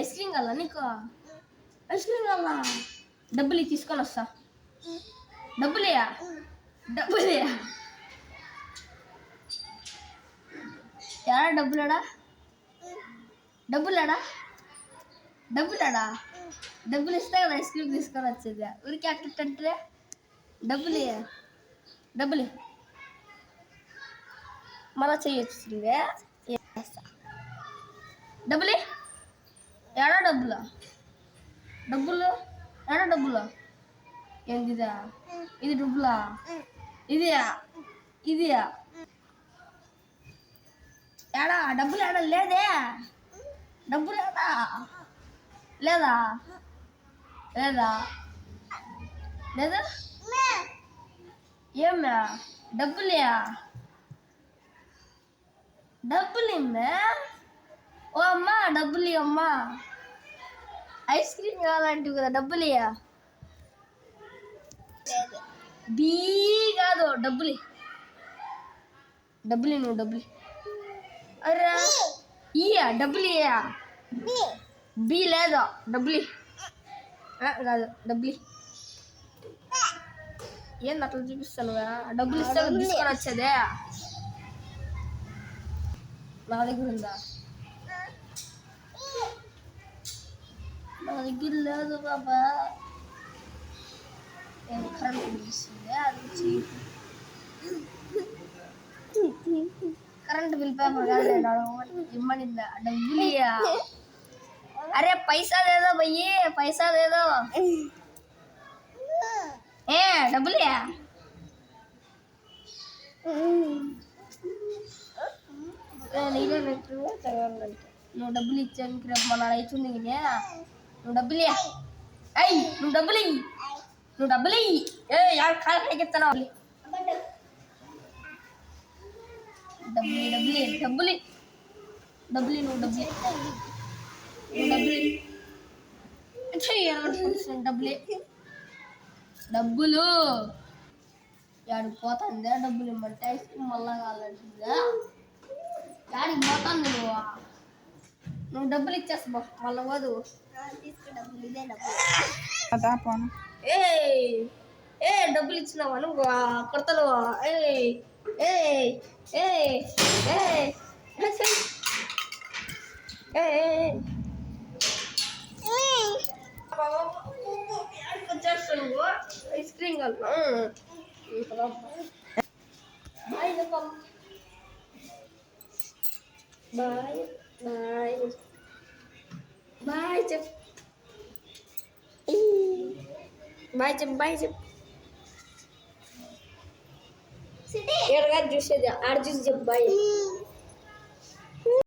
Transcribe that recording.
Ice cream కావాలా నీకు? Ice cream కావాలా? డబ్బులు తీసుకొని వస్తా. డబ్బులేయా? డబ్బులేయా? డబ్బులాడా? డబ్బులాడా? డబ్బులాడా? డబ్బులు ఇస్తా కదా ఐస్ క్రీమ్ తీసుకొని వచ్చేది. ఊరికి అట్టే డబ్బులు డబ్బులు మళ్ళా చేయొచ్చిందే. డబ్బులు ఏడా? డబ్బులు డబ్బులు ఏడా? డబ్బులు ఏందిదా? ఇది డబ్బులా? ఇది ఇది ఏడా? డబ్బులు ఏడా? లేదే. డబ్బులు ఏడా? లేదా? లేదా? లేదా? ఏమ్మా? డబ్బులే? డబ్బులు ఇమ్మా? ఓ అమ్మా డబ్బులు అమ్మా. ఐస్ క్రీమ్ కావాలంటివి కదా, డబ్బులు బీ కాదు, డబ్బులు డబ్బులు నువ్వు డబ్బులు. అరే ఇయ్యా డబ్బులు ఇయ్యా. బీ లేదు, డబ్బులు కాదు, డబ్బులు. ఏంది అట్లా చూపిస్తాను? డబ్బులు ఇస్తే తీసుకొని వచ్చేదే. నా దగ్గర ఉందా? నా దగ్గర లేదు బాబా. నేను కరెంట్ బిల్ అది కరెంట్ బిల్ పేపర్ కాదు ఇమ్మని డబ్బులు. అరే పైసా దేదో భయ్యి, పైసా దేదో. డబ్బులు నువ్వు డబ్బులు ఇచ్చానికి రేపు మన అవుతుంది. నువ్వు డబ్బులు అయ్యి, నువ్వు డబ్బులు ఇయ్యి, నువ్వు డబ్బులు ఇయ్యి. కాలు పైకెత్తాను. డబ్బులు డబ్బులు డబ్బులు నువ్వు డబ్బులు డబ్బులు డబ్బులు యాడికి పోతుందా? డబ్బులు ఇమ్మంటే ఐస్ క్రీమ్ మళ్ళా కావాలంటుందా? యాడికి పోతుంది నువ్వు డబ్బులు ఇచ్చేస్తా మళ్ళీ పోదు. డబ్బులు ఇదే డబ్బులు. డబ్బులు ఇచ్చినావా నువ్వు? కొడతలు. వచ్చేస్తాను నువ్వు ఐస్ క్రీమ్ కల్లా. బాయ్ బాయ్ బాయ్ బాయ్ చెప్ బాయ్ చెప్ బాయ్ చెప్. ఏడగా చూసేది ఆడ చూసి చెప్పు బాయ్.